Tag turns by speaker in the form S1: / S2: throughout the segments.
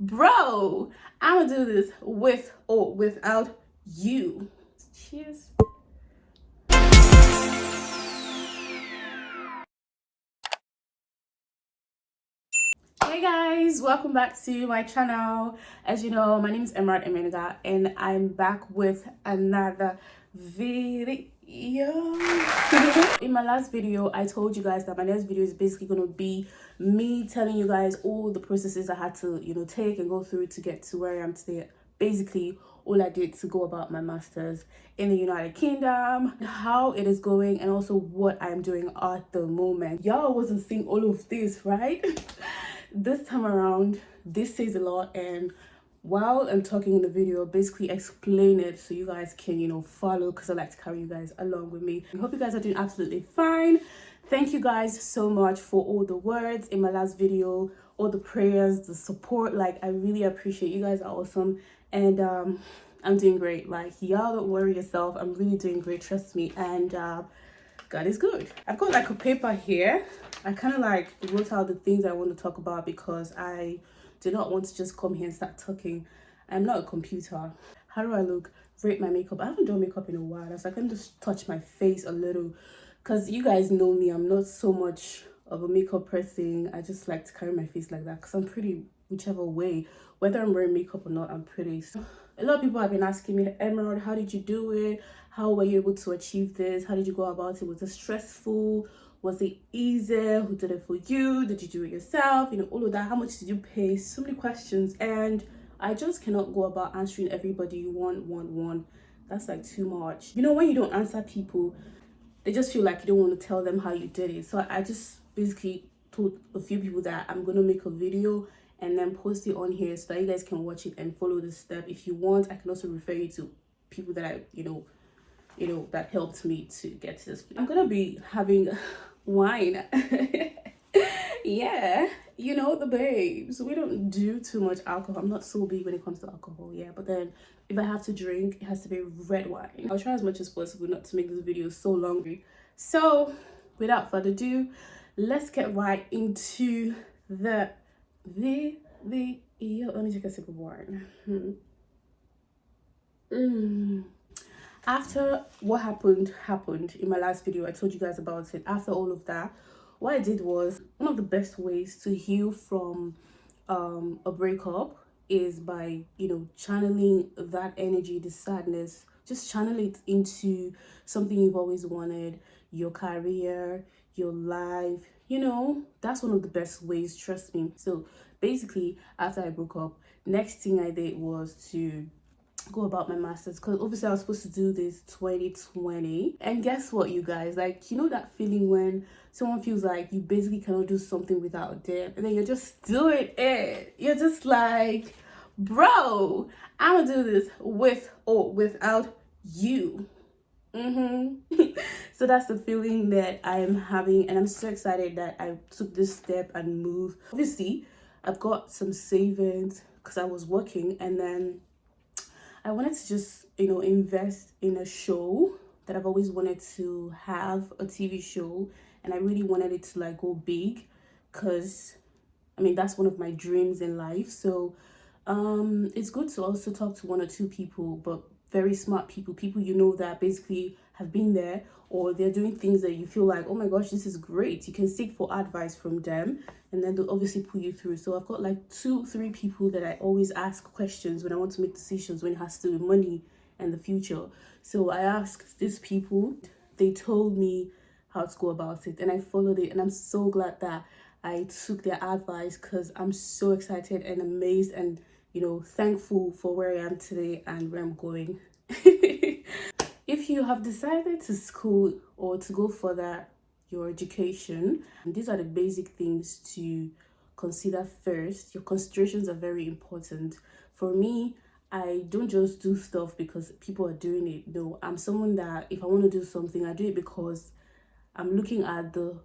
S1: bro, I'm gonna do this with or without you. Cheers. Hey guys, welcome back to my channel. As you know, my name is Emerald Emenuga and I'm back with another video. In my last video, I told you guys that my next video is basically going to be me telling you guys all the processes I had to, take and go through to get to where I am today. Basically, all I did to go about my master's in the United Kingdom, how it is going, and also what I'm doing at the moment. Y'all wasn't seeing all of this, right? This time around, this says a lot, and while I'm talking in the video, basically explain it so you guys can, follow, because I like to carry you guys along with me. I hope you guys are doing absolutely fine. Thank you guys so much for all the words in my last video, all the prayers, the support. Like, I really appreciate you guys. Are awesome, and I'm doing great. Like, y'all don't worry yourself, I'm really doing great, trust me. And God is good. I've got like a paper here. I kind of like wrote out the things I want to talk about because I do not want to just come here and start talking. I'm not a computer. How do I look? Rate my makeup. I haven't done makeup in a while, so I can just touch my face a little, because you guys know me, I'm not so much of a makeup person. I just like to carry my face like that because I'm pretty whichever way, whether I'm wearing makeup or not. I'm pretty. So a lot of people have been asking me, Emerald, how did you do it? How were you able to achieve this? How did you go about it? Was it stressful? Was it easy? Who did it for you? Did you do it yourself? All of that. How much did you pay? So many questions, and I just cannot go about answering everybody one. That's like too much. When you don't answer people, they just feel like you don't want to tell them how you did it. So I just basically told a few people that I'm gonna make a video and then post it on here so that you guys can watch it and follow the step. If you want, I can also refer you to people that I that helped me to get to this. I'm gonna be having wine. Yeah, the babes, we don't do too much alcohol. I'm not so big when it comes to alcohol, yeah, but then if I have to drink, it has to be red wine. I'll try as much as possible not to make this video so long. So without further ado, let's get right into the video. Let me take a sip of wine. After what happened in my last video, I told you guys about it. After all of that, what I did was, one of the best ways to heal from a breakup is by channeling that energy, the sadness, just channel it into something you've always wanted, your career, your life. That's one of the best ways, trust me. So basically, after I broke up, next thing I did was to go about my masters, because obviously I was supposed to do this 2020, and guess what, you guys, like, that feeling when someone feels like you basically cannot do something without them, and then you're just doing it. You're just like, bro, I'm gonna do this with or without you. So that's the feeling that I'm having, and I'm so excited that I took this step and moved. Obviously I've got some savings because I was working, and then I wanted to just, invest in a show that I've always wanted to have, a TV show, and I really wanted it to like go big, because that's one of my dreams in life. So it's good to also talk to one or two people, but very smart people that basically have been there, or they're doing things that you feel like, oh my gosh, this is great. You can seek for advice from them, and then they'll obviously pull you through. So I've got like 2-3 people that I always ask questions when I want to make decisions when it has to do with money and the future. So I asked these people, they told me how to go about it, and I followed it, and I'm so glad that I took their advice, because I'm so excited and amazed and thankful for where I am today and where I'm going. If you have decided to school or to go further your education, these are the basic things to consider first. Your considerations are very important. For me, I don't just do stuff because people are doing it. No, I'm someone that if I want to do something, I do it because I'm looking at the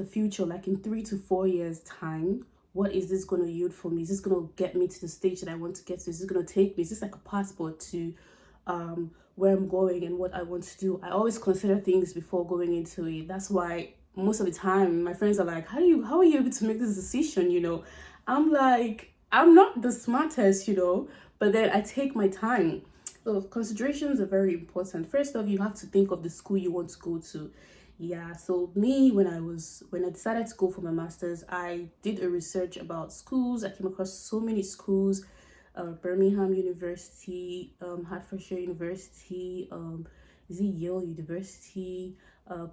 S1: future, like in 3 to 4 years time. What is this going to yield for me? Is this going to get me to the stage that I want to get to? Is this going to take me? Is this like a passport to where I'm going and what I want to do? I always consider things before going into it. That's why most of the time my friends are like, how are you able to make this decision? I'm like, I'm not the smartest, but then I take my time. So considerations are very important. First off, you have to think of the school you want to go to. Yeah, so me, when I decided to go for my master's, I did a research about schools. I came across so many schools, Birmingham University, Hertfordshire University, is it Yale University,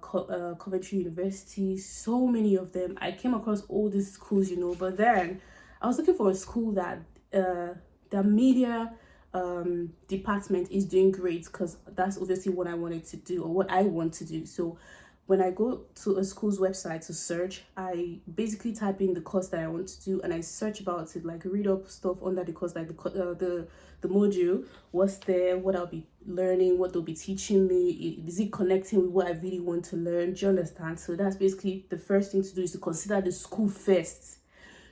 S1: Coventry University, so many of them. I came across all these schools, but then I was looking for a school that the media department is doing great, because that's obviously what I wanted to do, or what I want to do. So when I go to a school's website to search, I basically type in the course that I want to do, and I search about it, like read up stuff under the course, like the module, what's there, what I'll be learning, what they'll be teaching me, is it connecting with what I really want to learn? Do you understand? So that's basically the first thing to do, is to consider the school first.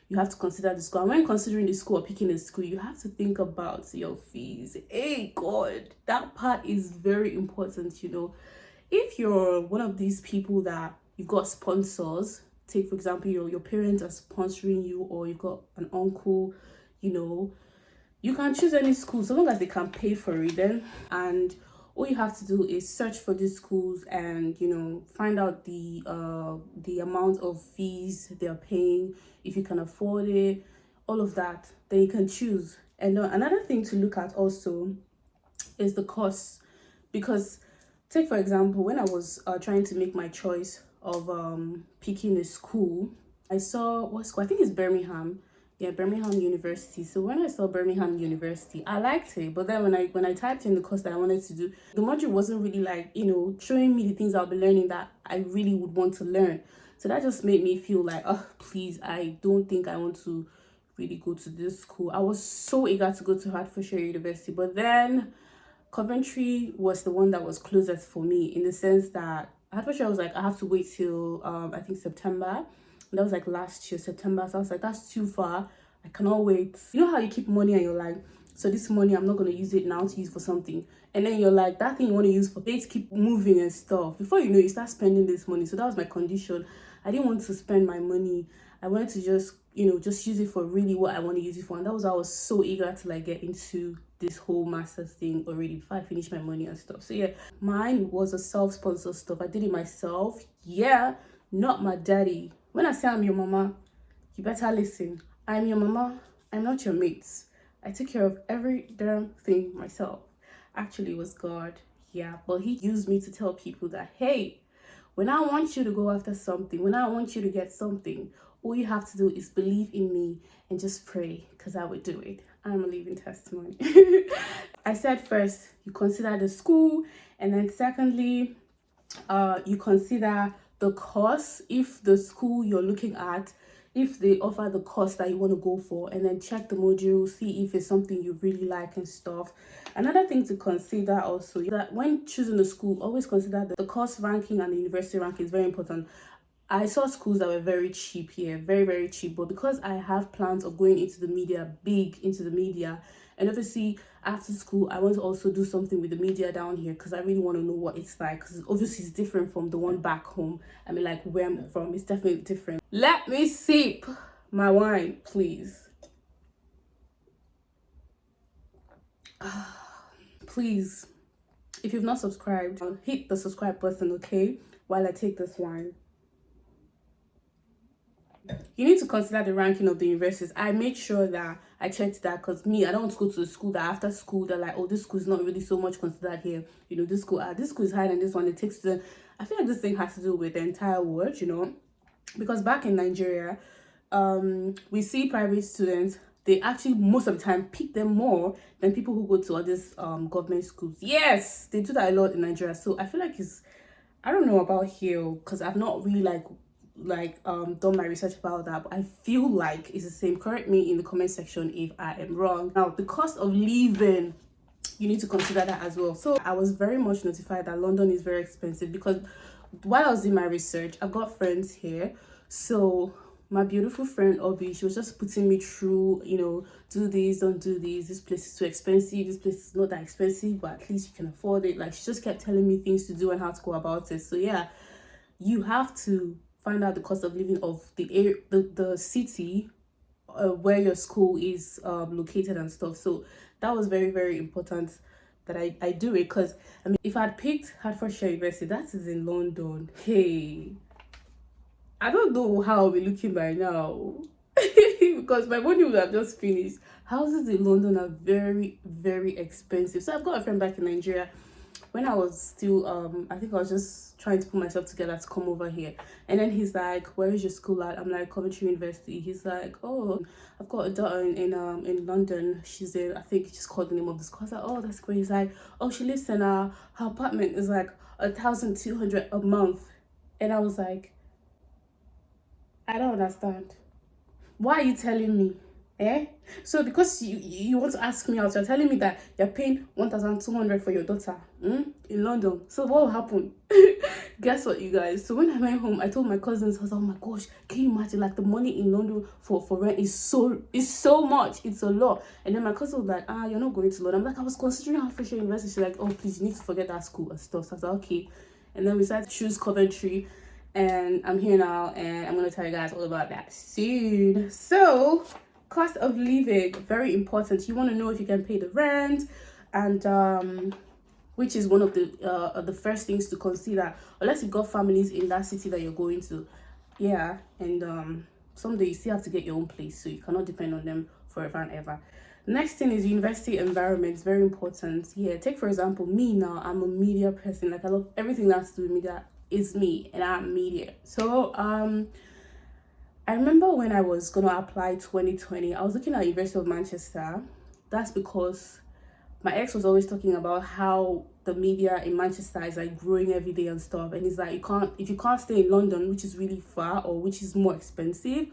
S1: You have to consider the school. And when considering the school or picking a school, you have to think about your fees. Hey, God, that part is very important, If you're one of these people that you've got sponsors, take for example, your parents are sponsoring you, or you've got an uncle, you can choose any school so long as they can pay for it then. And all you have to do is search for these schools and find out the amount of fees they're paying, if you can afford it, all of that. Then you can choose. And another thing to look at also is the cost, because take for example, when I was trying to make my choice of picking a school, I saw what school, I think it's Birmingham. Yeah, Birmingham University. So when I saw Birmingham University, I liked it. But then when I typed in the course that I wanted to do, the module wasn't really like, showing me the things I'll be learning that I really would want to learn. So that just made me feel like, oh, please, I don't think I want to really go to this school. I was so eager to go to Hertfordshire University, but then Coventry was the one that was closest for me, in the sense that Hertfordshire, I was like, I have to wait till I think September. And that was like last year, September. So I was like, that's too far. I cannot wait. You know how you keep money and you're like, so this money, I'm not going to use it now to use for something. And then you're like, that thing you want to use for, they keep moving and stuff. Before you know, you start spending this money. So that was my condition. I didn't want to spend my money. I wanted to just use it for really what I want to use it for. And that was why I was so eager to like get into this whole master's thing already before I finished my money and stuff. So yeah, mine was a self-sponsored stuff. I did it myself. Yeah, not my daddy. When I say I'm your mama, you better listen. I'm your mama. I'm not your mates. I take care of every damn thing myself. Actually, it was God. Yeah, but he used me to tell people that, hey, when I want you to go after something, when I want you to get something, all you have to do is believe in me and just pray, because I would do it. I'm a living testimony. I said first, you consider the school, and then secondly, you consider the course, if the school you're looking at, if they offer the course that you want to go for, and then check the module, see if it's something you really like and stuff. Another thing to consider also is that when choosing a school, always consider the course ranking and the university ranking is very important. I saw schools that were very cheap here, very, very cheap. But because I have plans of going into the media, big into the media, and obviously after school, I want to also do something with the media down here, because I really want to know what it's like. Because obviously it's different from the one back home. I mean, like where I'm from, it's definitely different. Let me sip my wine, please. Please, if you've not subscribed, hit the subscribe button, okay? While I take this wine. You need to consider the ranking of the universities. I made sure that I checked that, because me, I don't want to go to a school that after school they're like, oh, this school is not really so much considered here. This school is higher than this one. It takes the, I feel like this thing has to do with the entire world, because back in Nigeria, we see private students, they actually most of the time pick them more than people who go to all these government schools. Yes, they do that a lot in Nigeria. So I feel like I don't know about here, because I've not really done my research about that, but I feel like it's the same. Correct me in the comment section if I am wrong. Now, the cost of living, you need to consider that as well. So I was very much notified that London is very expensive, because while I was doing my research, I've got friends here. So my beautiful friend Obi, she was just putting me through, do this, don't do this place is too expensive, this place is not that expensive, but at least you can afford it. Like, she just kept telling me things to do and how to go about it. So yeah, you have to find out the cost of living of the city where your school is located and stuff. So that was very, very important that I do it, because I mean, if I'd picked Hertfordshire University, that is in London, hey, I don't know how I'll be looking by now. Because my money would have just finished. Houses in London are very, very expensive. So I've got a friend back in Nigeria. When I was still I think I was just trying to put myself together to come over here, and then he's like, where is your school at? I'm like, Coventry University. He's like, oh, I've got a daughter in London. She's in, I think he just called the name of the school. I was like, oh, that's great. He's like, oh, she lives in her apartment is like 1,200 a month. And I was like, I don't understand. Why are you telling me? Eh? So because you want to ask me out, you're telling me that you're paying 1,200 for your daughter in London. So what will happen? Guess what, you guys? So when I went home, I told my cousins, I was like, oh my gosh, can you imagine, like, the money in London for rent is so much. It's a lot. And then my cousin was like, you're not going to London. I'm like, I was considering Hertfordshire University. She's like, oh, please, you need to forget that school and stuff. So I was like, okay. And then we decided to choose Coventry. And I'm here now, and I'm going to tell you guys all about that soon. So cost of living, very important. You want to know if you can pay the rent, and which is one of the first things to consider, unless you've got families in that city that you're going to. Yeah. And someday you still have to get your own place, so you cannot depend on them forever and ever. Next thing is university environment. It's very important. Yeah, take for example me. Now I'm a media person. Like, I love everything that's to do with media. Is me, and I'm media. So I remember when I was gonna apply 2020, I was looking at University of Manchester. That's because my ex was always talking about how the media in Manchester is like growing every day and stuff, and it's like, if you can't stay in London, which is really far or which is more expensive,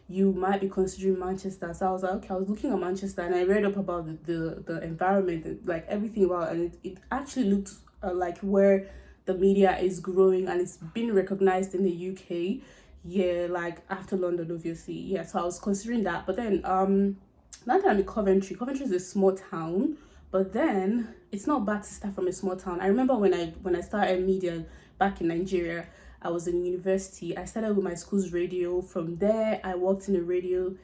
S1: you might be considering Manchester. So I was like, okay, I was looking at Manchester, and I read up about the environment and like everything about it, and it actually looked like where the media is growing, and it's been recognized in the UK. Yeah, like after London, obviously. Yeah, so I was considering that. But then now that I'm in Coventry is a small town, but then it's not bad to start from a small town. I remember when I started media back in Nigeria, I was in university. I started with my school's radio. From there, I worked in a radio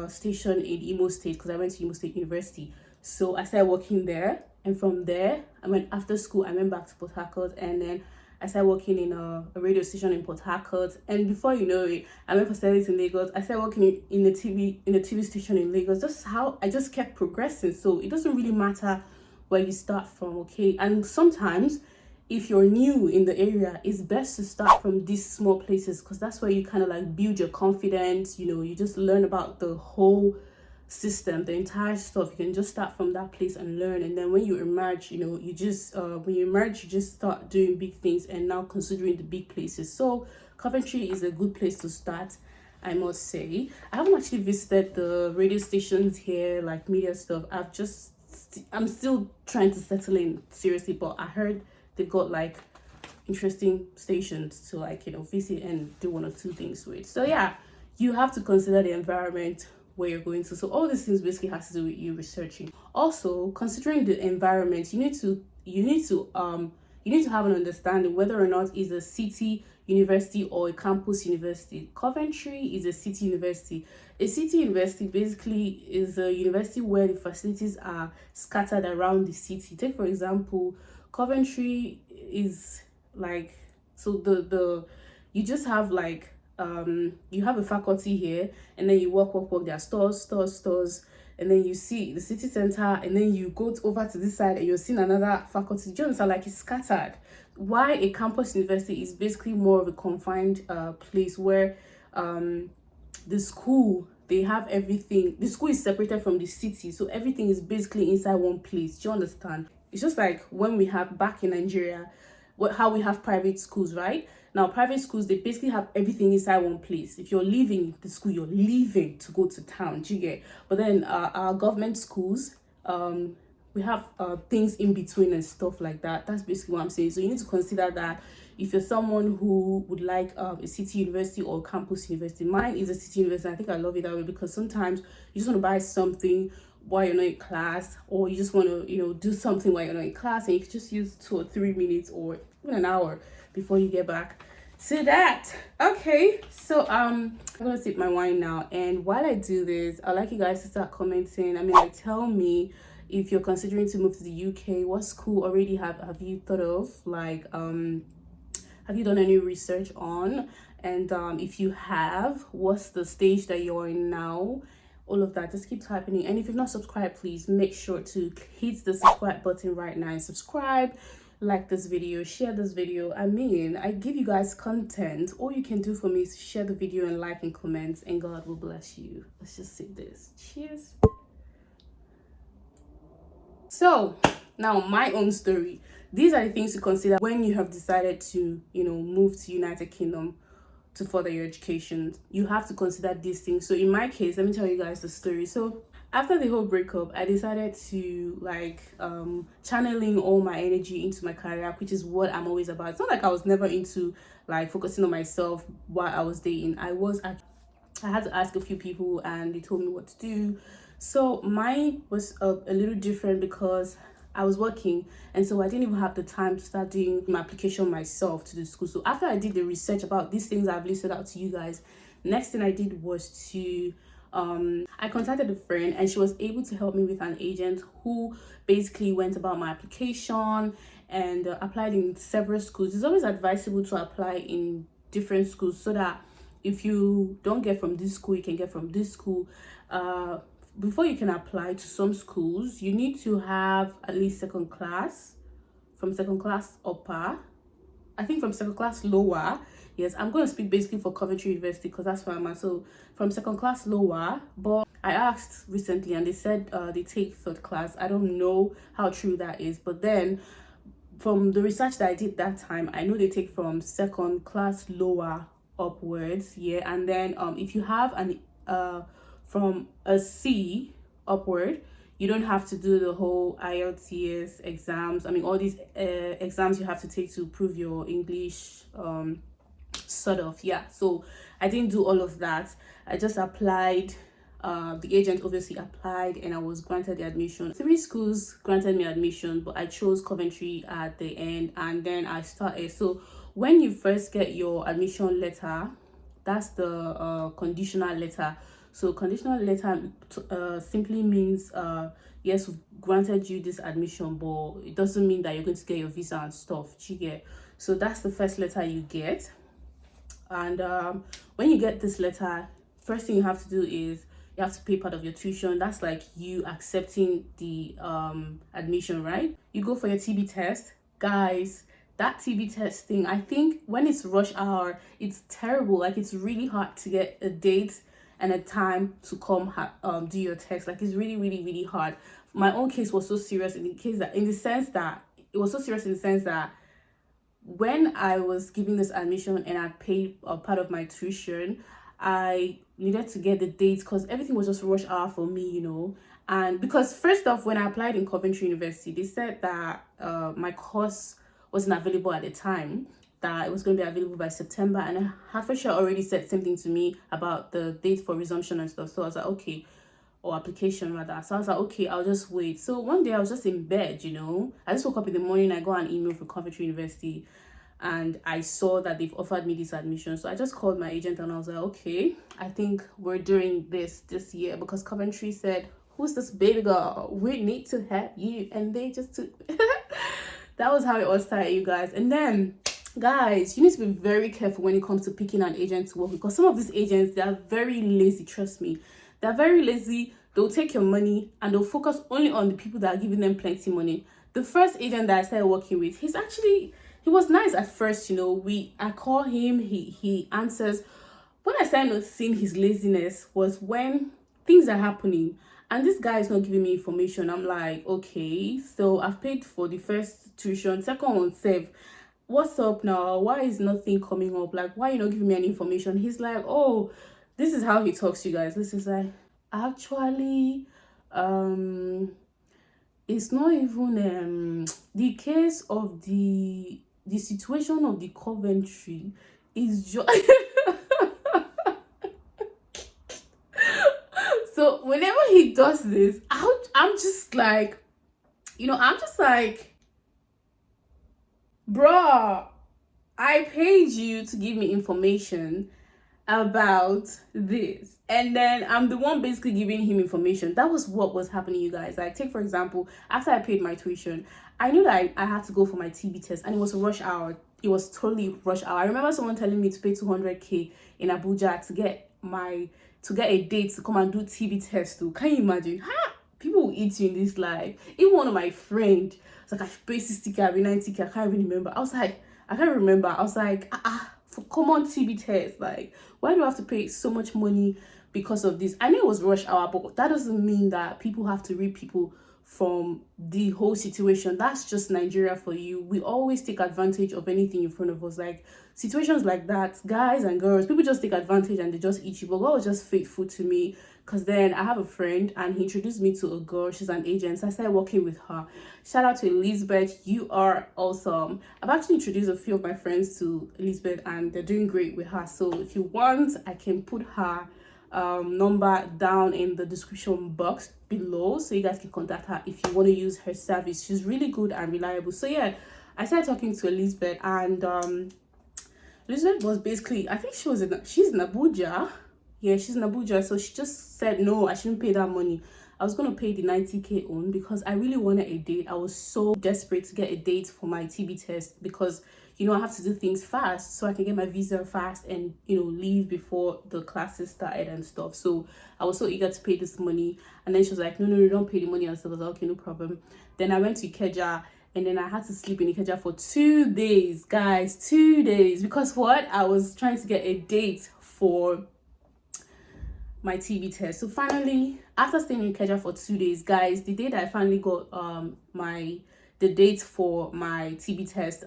S1: station in Imo State, because I went to Imo State University. So I started working there, and from there, after school, I went back to Port Harcourt, and then I started working in a radio station in Port Harcourt. And before you know it, I went for service in Lagos. I started working in the TV station in Lagos. Just how I just kept progressing. So it doesn't really matter where you start from, okay? And sometimes, if you're new in the area, it's best to start from these small places, because that's where you kind of like build your confidence. You know, you just learn about the whole system, the entire stuff. You can just start from that place and learn, and then when you emerge, you know, you just you just start doing big things and now considering the big places. So Coventry is a good place to start, I must say. I haven't actually visited the radio stations here, like media stuff. I'm still trying to settle in, seriously, but I heard they got like interesting stations to, like, you know, visit and do one or two things with. So yeah, you have to consider the environment where you're going to. So all these things basically has to do with you researching. Also, considering the environment, you need to have an understanding whether or not it's a city university or a campus university. Coventry is a city university. A city university basically is a university where the facilities are scattered around the city. Take for example, Coventry is like, so the you just have like you have a faculty here, and then you walk, there are stores, and then you see the city center, and then you go over to this side and you're seeing another faculty. Do you understand? Like, it's scattered. Why a campus university is basically more of a confined place where the school, they have everything. The school is separated from the city, so everything is basically inside one place. Do you understand? It's just like when we have back in Nigeria, how we have private schools, right? Now, private schools, they basically have everything inside one place. If you're leaving the school, you're leaving to go to town, do you get? But then our government schools, we have things in between and stuff like that. That's basically what I'm saying. So you need to consider that if you're someone who would like a city university or campus university. Mine is a city university. I think I love it that way, because sometimes you just want to buy something while you're not in class, or you just want to, you know, do something while you're not in class, and you can just use 2 or 3 minutes or even an hour before you get back to that. Okay, so I'm gonna sip my wine now, and while I do this, I'd like you guys to start commenting. I mean, like, tell me if you're considering to move to the UK, what school already have you thought of, like have you done any research on, and if you have, what's the stage that you're in now? All of that, just keep typing it. And if you've not subscribed, please make sure to hit the subscribe button right now and subscribe, like this video, share this video. I mean, I give you guys content. All you can do for me is share the video and like and comment, and God will bless you. Let's just sip this. Cheers. So now, my own story. These are the things to consider when you have decided to, you know, move to United Kingdom to further your education. You have to consider these things. So in my case, let me tell you guys the story. So after the whole breakup, I decided to, like, channeling all my energy into my career, which is what I'm always about. It's not like I was never into, like, focusing on myself while I was dating. I had to ask a few people, and they told me what to do. So mine was a little different because I was working, and so I didn't even have the time to start doing my application myself to the school. So after I did the research about these things I've listed out to you guys, next thing I did was to I contacted a friend, and she was able to help me with an agent who basically went about my application and applied in several schools. It's always advisable to apply in different schools so that if you don't get from this school, you can get from this school. Before you can apply to some schools, you need to have at least second class, from second class upper, I think from second class lower. Yes, I'm going to speak basically for Coventry University because that's where I'm at. So from second class lower, but I asked recently and they said they take third class. I don't know how true that is, but then from the research that I did that time, I know they take from second class lower upwards. Yeah, and then if you have an from a C upward, you don't have to do the whole IELTS exams. I mean, all these exams you have to take to prove your English, sort of. Yeah, so I didn't do all of that. I just applied. The agent obviously applied, and I was granted the admission. 3 schools granted me admission, but I chose Coventry at the end, and then I started. So when you first get your admission letter, that's the conditional letter. So conditional letter simply means yes, we've granted you this admission, but it doesn't mean that you're going to get your visa and stuff. You get? So that's the first letter you get. And when you get this letter, first thing you have to do is you have to pay part of your tuition. That's like you accepting the admission, right? You go for your TB test, guys. That TB test thing, I think when it's rush hour, it's terrible. Like, it's really hard to get a date and a time to come do your test. Like, it's really, really, really hard. My own case was so serious in the sense that when I was giving this admission and I paid part of my tuition, I needed to get the dates because everything was just rush hour for me, you know. And because first off, when I applied in Coventry University, they said that my course wasn't available at the time, that it was going to be available by September, and Hertfordshire already said something to me about the date for resumption and stuff. So I was like, okay, or application rather. So I was like, okay, I'll just wait. So one day I was just in bed, you know. I just woke up in the morning, I got an email from Coventry University, and I saw that they've offered me this admission. So I just called my agent and I was like, okay, I think we're doing this year, because Coventry said, who's this baby girl? We need to have you. And they just took that was how it all started, you guys. And then, guys, you need to be very careful when it comes to picking an agent to work, because some of these agents, they are very lazy. Trust me, they're very lazy. They'll take your money and they'll focus only on the people that are giving them plenty money. The first agent that I started working with, he was nice at first, you know. I call him, he answers. When I started noticing his laziness was when things are happening and this guy is not giving me information. I'm like, okay, so I've paid for the first tuition, second one saved. What's up now? Why is nothing coming up? Like, why are you not giving me any information? He's like, oh, this is how he talks to you guys. This is like, actually, it's not even the case of the situation of the Coventry is just so whenever he does this, I'm just like, you know, I'm just like, bruh, I paid you to give me information about this, and then I'm the one basically giving him information. That was what was happening, you guys. Like, take for example, after I paid my tuition, I knew that I had to go for my TB test, and it was rush hour. It was totally rush hour. I remember someone telling me to pay 200k in Abuja to get a date to come and do TB test too. Can you imagine? Ha! People will eat you in this life. Even one of my friends was like, I should pay 60k, 90k. I can't even remember. I was like, for common TB test, like, why do I have to pay so much money because of this? I knew it was rush hour, but that doesn't mean that people have to read people from the whole situation. That's just Nigeria for you. We always take advantage of anything in front of us. Like, situations like that, guys and girls, people just take advantage and they just eat you. But God was just faithful to me, because then I have a friend and he introduced me to a girl. She's an agent, so I started working with her. Shout out to Elizabeth, you are awesome. I've actually introduced a few of my friends to Elizabeth and they're doing great with her. So if you want, I can put her number down in the description box below, so you guys can contact her if you want to use her service. She's really good and reliable. So yeah, I started talking to Elizabeth, and Elizabeth was basically, I think she's in Abuja. Yeah, she's in Abuja. So she just said no, I shouldn't pay that money. I was gonna pay the 90k on because I really wanted a date. I was so desperate to get a date for my TB test, because you know I have to do things fast so I can get my visa fast and, you know, leave before the classes started and stuff. So I was so eager to pay this money, and then she was like, no, don't pay the money and stuff. I was like, okay, no problem. Then I went to Ikeja, and then I had to sleep in Ikeja for 2 days, guys. 2 days, because what? I was trying to get a date for my TB test. So finally, after staying in Ikeja for 2 days, guys, the day that I finally got the date for my TB test,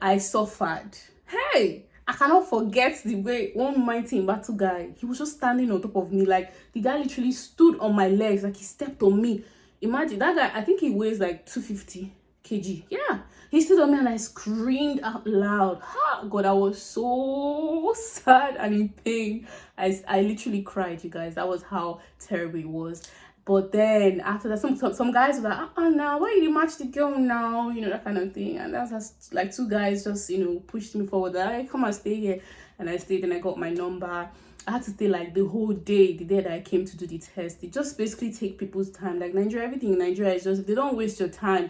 S1: I suffered. Hey, I cannot forget the way one mighty battle guy, he was just standing on top of me. Like, the guy literally stood on my legs, like he stepped on me. Imagine that guy. I think he weighs like 250 kg. Yeah, he stood on me and I screamed out loud. God, I was so sad and in pain. I literally cried, you guys. That was how terrible it was. But then after that, some guys were like, now why you match the girl now, you know, that kind of thing. And that's just like 2 guys just, you know, pushed me forward. Like, hey, come and stay here. And I stayed, and I got my number. I had to stay like the whole day, the day that I came to do the test. They just basically take people's time. Like, Nigeria, everything in Nigeria is just, if they don't waste your time,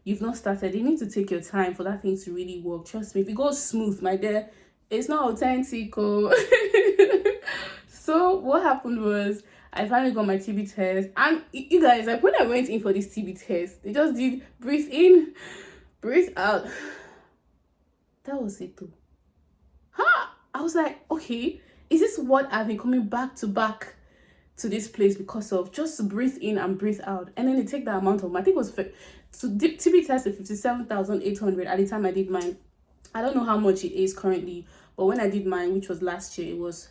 S1: you've not started. You need to take your time for that thing to really work. Trust me, if it goes smooth, my dear, it's not authentic. Oh. So what happened was, I finally got my TB test, and you guys, like, when I went in for this TB test, they just did breathe in, breathe out. That was it though. I was like, okay, is this what I've been coming back to this place because of? Just to breathe in and breathe out, and then they take that amount of, I think it was, so TB test is 57,800 at the time I did mine. I don't know how much it is currently, but when I did mine, which was last year, it was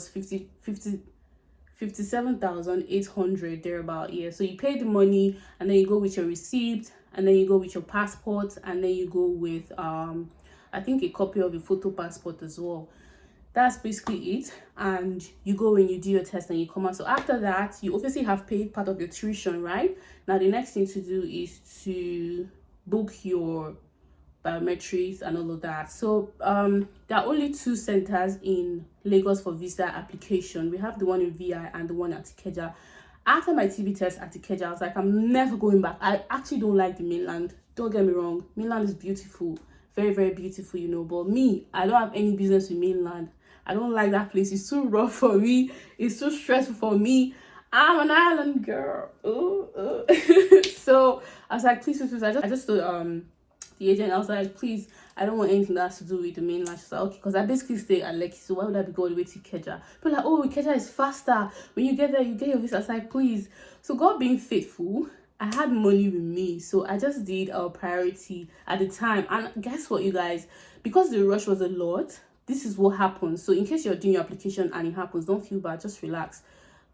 S1: 57,800 thereabout. Yeah, so you pay the money, and then you go with your receipt, and then you go with your passport, and then you go with I think a copy of your photo passport as well. That's basically it. And you go and you do your test and you come out. So after that, you obviously have paid part of your tuition, right? Now the next thing to do is to book your biometrics and all of that. So there are only 2 centers in Lagos for visa application. We have the one in VI and the one at Ikeja. After my TB test at Ikeja, I was like, I'm never going back. I actually don't like the mainland. Don't get me wrong. Mainland is beautiful. Very, very beautiful, you know. But me, I don't have any business with mainland. I don't like that place. It's too rough for me. It's too stressful for me. I'm an island girl. So I was like, please. I just told the agent, I was like, please, I don't want anything that has to do with the mainland. She's like, okay, because I basically stay at Lekki, so why would I be going all the way to Ikeja? But like, oh, Ikeja is faster. When you get there, you get your visa. I was like, please. So God being faithful, I had money with me, so I just did our priority at the time. And guess what, you guys? Because the rush was a lot, this is what happens. So in case you're doing your application and it happens, don't feel bad, just relax.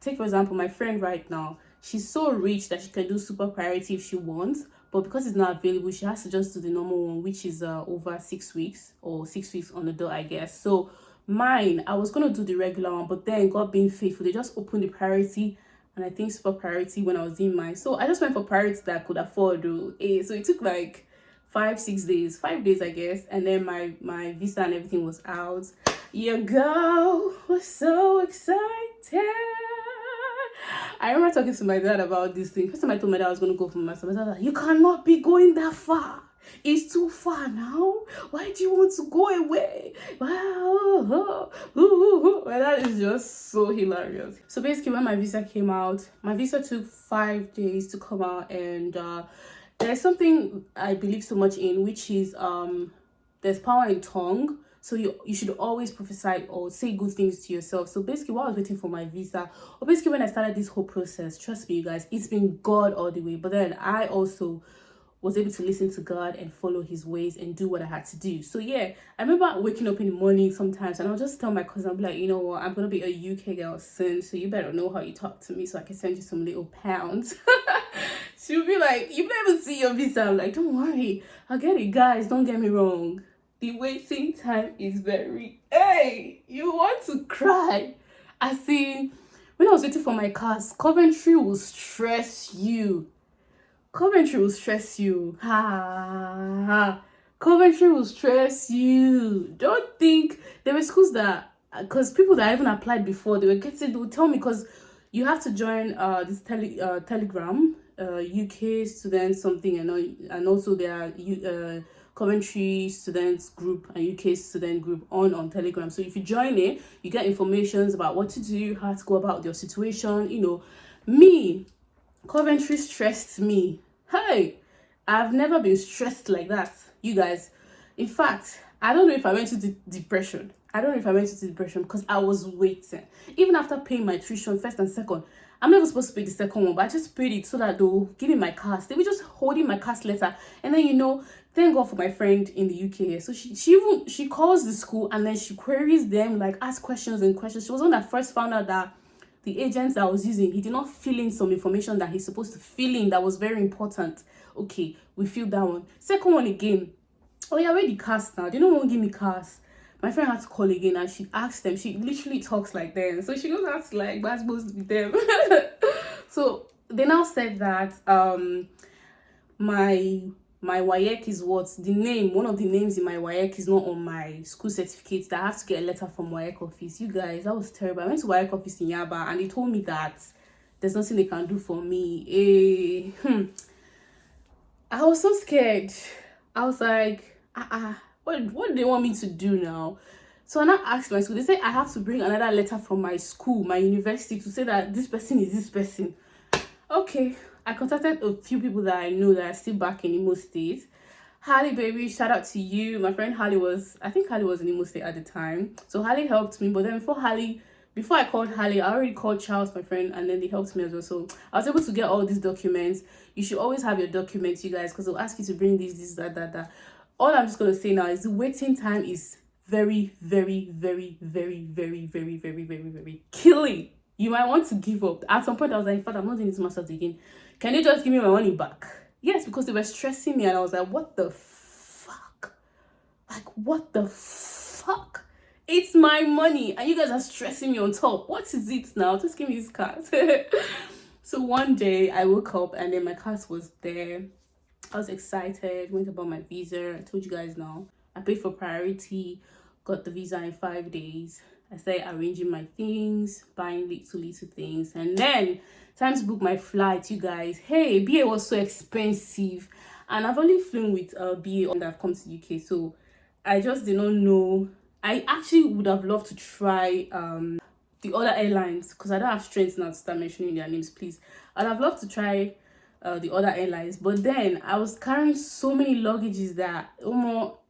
S1: Take for example, my friend right now, she's so rich that she can do super priority if she wants, but because it's not available, she has to just do the normal one, which is over 6 weeks, or 6 weeks on the dot, I guess. So mine, I was gonna do the regular one, but then God being faithful, they just opened the priority, and I think super priority when I was in mine. So I just went for priority that I could afford. So it took like 5 days, 5 days I guess, and then my visa and everything was out. Your girl was so excited. I remember talking to my dad about this thing. First time I told my dad I was going to go for my master, my dad was like, you cannot be going that far. It's too far now. Why do you want to go away? Wow. Well, that is just so hilarious. So basically, when my visa came out, my visa took 5 days to come out, and there's something I believe so much in, which is there's power in tongue. So you should always prophesy or say good things to yourself. So basically, while I was waiting for my visa, or basically when I started this whole process, trust me, you guys, it's been God all the way. But then I also was able to listen to God and follow his ways and do what I had to do. So yeah, I remember waking up in the morning sometimes and I'll just tell my cousin, I'll be like, you know what, I'm gonna be a UK girl soon, so you better know how you talk to me so I can send you some little pounds. She'll be like, you better see your visa. I'm like, don't worry, I'll get it. Guys, don't get me wrong, the waiting time is very, hey, you want to cry. I think when I was waiting for my cars, Coventry will stress you. Coventry will stress you. Coventry will stress you. Don't think there were schools that, because people that I even applied before, they would tell me, because you have to join this Telegram, UK student something, and also there are Coventry students group and UK student group on Telegram. So if you join it, you get informations about what to do, how to go about your situation. You know, me, Coventry stressed me. Hey, I've never been stressed like that, you guys. In fact, I don't know if I went to depression. Because I was waiting. Even after paying my tuition first and second, I'm never supposed to pay the second one, but I just paid it so that they'll give me my cast. They were just holding my cast letter. And then, you know, thank God for my friend in the UK. So she calls the school and then she queries them, like ask questions and questions. She was one that first found out that the agents that I was using, he did not fill in some information that he's supposed to fill in that was very important. Okay, we filled that one. Second one again. Oh yeah, where the cast now? They don't want to give me cast. My friend had to call again and she asked them. She literally talks like them. So she goes out like, that's supposed to be them. So they now said that my WAEC is what? One of the names in my WAEC is not on my school certificate, that I have to get a letter from WAEC office. You guys, that was terrible. I went to WAEC office in Yaba and they told me that there's nothing they can do for me. I was so scared. I was like, what do they want me to do now? So I now asked my school. They say I have to bring another letter from my school, my university, to say that this person is this person. Okay, I contacted a few people that I know that are still back in Imo State. Harley, baby, shout out to you. My friend Harley I think Harley was in Imo State at the time. So Harley helped me, but then before I called Harley, I already called Charles, my friend, and then they helped me as well. So I was able to get all these documents. You should always have your documents, you guys, because they'll ask you to bring this, that. All I'm just going to say now is the waiting time is very, very, very, very, very, very, very, very, very killing. You might want to give up. At some point, I was like, in fact, I'm not doing this master's again. Can you just give me my money back? Yes, because they were stressing me, and I was like, what the fuck? Like, what the fuck? It's my money, and you guys are stressing me on top. What is it now? Just give me this card. So one day, I woke up, and then my card was there. I was excited, went about my visa. I told you guys now. I paid for priority, got the visa in 5 days. I started arranging my things, buying little things. And then, time to book my flight, you guys. Hey, BA was so expensive. And I've only flown with BA when I've come to the UK. So, I just did not know. I actually would have loved to try the other airlines. Because I don't have strength now to start mentioning their names, please. I'd have loved to try the other airlines, but then I was carrying so many luggages that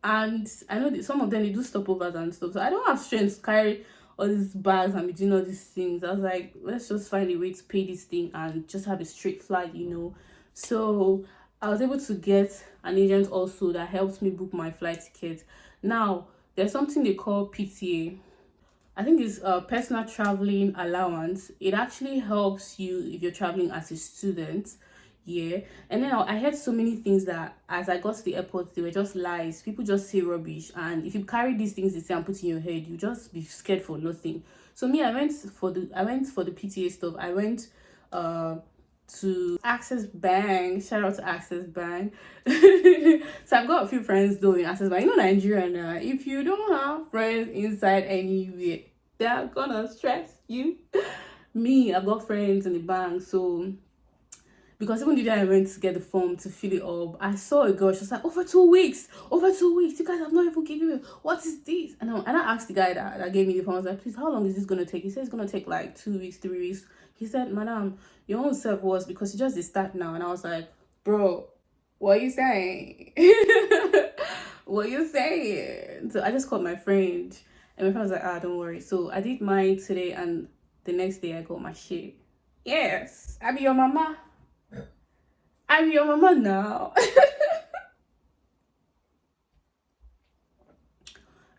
S1: and I know that some of them they do stopovers and stuff, so I don't have strength to carry all these bags and be doing all these things. I was like, let's just find a way to pay this thing and just have a straight flight, you know. So I was able to get an agent also that helped me book my flight ticket. Now there's something they call PTA. I think it's a personal traveling allowance. It actually helps you if you're traveling as a student. Yeah, and then I heard so many things that as I got to the airport, they were just lies. People just say rubbish, and if you carry these things they say and put in your head, you just be scared for nothing. So me, I went for the PTA stuff. I went to Access Bank. Shout out to Access Bank. So I've got a few friends though in Access Bank. You know, Nigeria now, if you don't have friends inside anywhere, they're gonna stress you. Me, I've got friends in the bank, so because even the day I went to get the form to fill it up, I saw a girl. She was like, over 2 weeks, you guys have not even given me, what is this? And I asked the guy that gave me the form, I was like, please, how long is this gonna take? He said it's gonna take like 2 weeks, 3 weeks. He said, madam, your own self was because you just did start now. And I was like, bro, what are you saying? What are you saying? So I just called my friend, and my friend was like, don't worry. So I did mine today, and the next day I got my shit. Yes, I be your mama. I'm your mama now.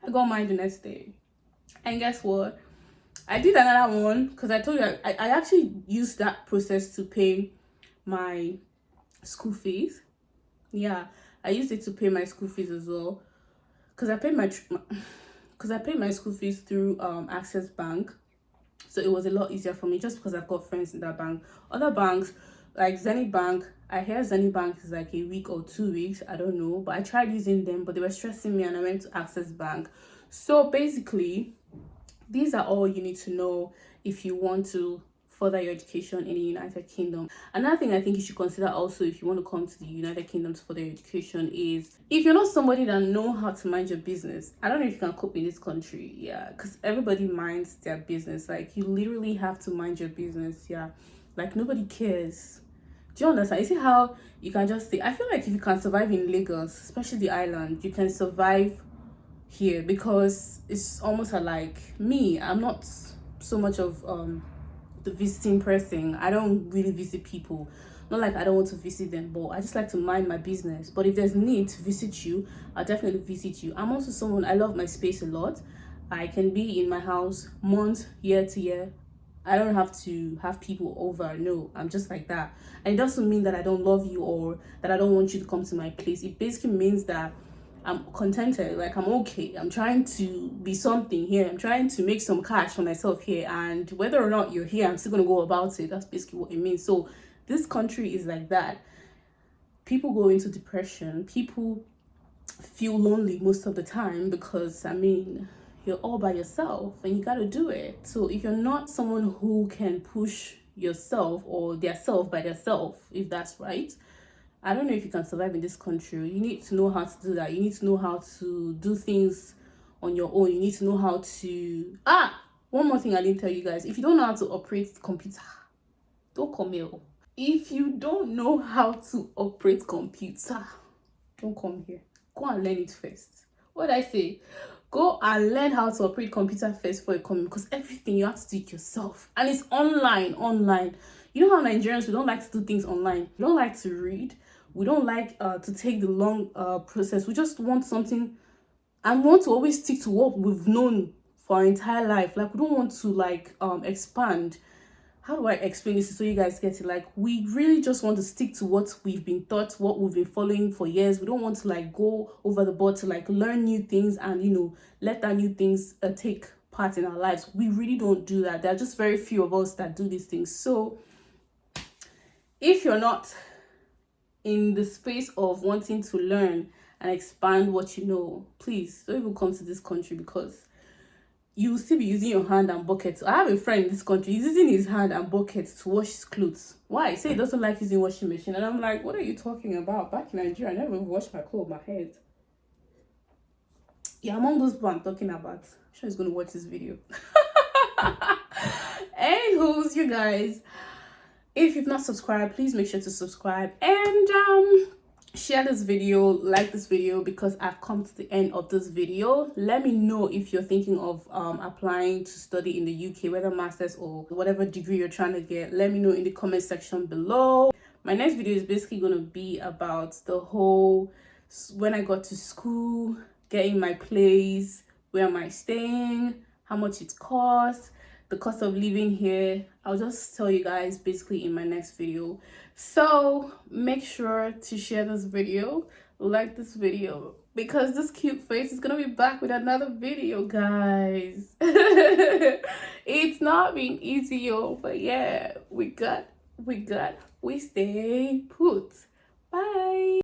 S1: I got mine the next day. And guess what? I did another one because I told you I actually used that process to pay my school fees. Yeah, I used it to pay my school fees as well. Because I paid my school fees through Access Bank. So it was a lot easier for me just because I've got friends in that bank. Other banks, like Zenith Bank, I hear Zenith Bank is like a week or 2 weeks, I don't know, but I tried using them, but they were stressing me, and I went to Access Bank. So basically, these are all you need to know if you want to further your education in the United Kingdom. Another thing I think you should consider also if you want to come to the United Kingdom to further your education is, if you're not somebody that know how to mind your business, I don't know if you can cope in this country. Yeah, because everybody minds their business. Like, you literally have to mind your business. Yeah, like nobody cares. Do you understand? You see how you can just say, I feel like if you can survive in Lagos, especially the island, you can survive here, because it's almost like me. I'm not so much of the visiting person. I don't really visit people. Not like I don't want to visit them, but I just like to mind my business. But if there's need to visit you, I'll definitely visit you. I'm also someone, I love my space a lot. I can be in my house month, year to year. I don't have to have people over. No, I'm just like that. And it doesn't mean that I don't love you or that I don't want you to come to my place. It basically means that I'm contented, like I'm okay. I'm trying to be something here. I'm trying to make some cash for myself here. And whether or not you're here, I'm still going to go about it. That's basically what it means. So this country is like that. People go into depression. People feel lonely most of the time because, I mean, you're all by yourself and you got to do it. So if you're not someone who can push yourself or their self by their self, if that's right, I don't know if you can survive in this country. You need to know how to do that. You need to know how to do things on your own. You need to know how to... one more thing I didn't tell you guys. If you don't know how to operate the computer, don't come here. If you don't know how to operate computer, don't come here. Go and learn it first. What did I say? Go and learn how to operate computer first before you come in, because everything you have to do it yourself. And it's online. You know how Nigerians, we don't like to do things online. We don't like to read. We don't like to take the long process. We just want something and want to always stick to what we've known for our entire life. Like, we don't want to like expand. How do I explain this so you guys get it? Like, we really just want to stick to what we've been taught, what we've been following for years. We don't want to like go over the board to like learn new things and, you know, let that new things take part in our lives. We really don't do that. There are just very few of us that do these things. So if you're not in the space of wanting to learn and expand what you know, please don't even come to this country, because you will still be using your hand and buckets. I have a friend in this country, he's using his hand and buckets to wash his clothes. Why? Say he doesn't like using washing machine. And I'm like, what are you talking about? Back in Nigeria, I never even washed my clothes, my head. Yeah, among those people I'm talking about. I'm sure he's going to watch this video. Anywho's, you guys, if you've not subscribed, please make sure to subscribe and share this video, like this video, because I've come to the end of this video. Let me know if you're thinking of applying to study in the UK, whether master's or whatever degree you're trying to get. Let me know in the comment section below. My next video is basically going to be about the whole when I got to school, getting my place, where am I staying, how much it costs, the cost of living here. I'll just tell you guys basically in my next video. So make sure to share this video, like this video, because this cute face is gonna be back with another video, guys. It's not been easy, yo, but yeah, we got we stay put. Bye.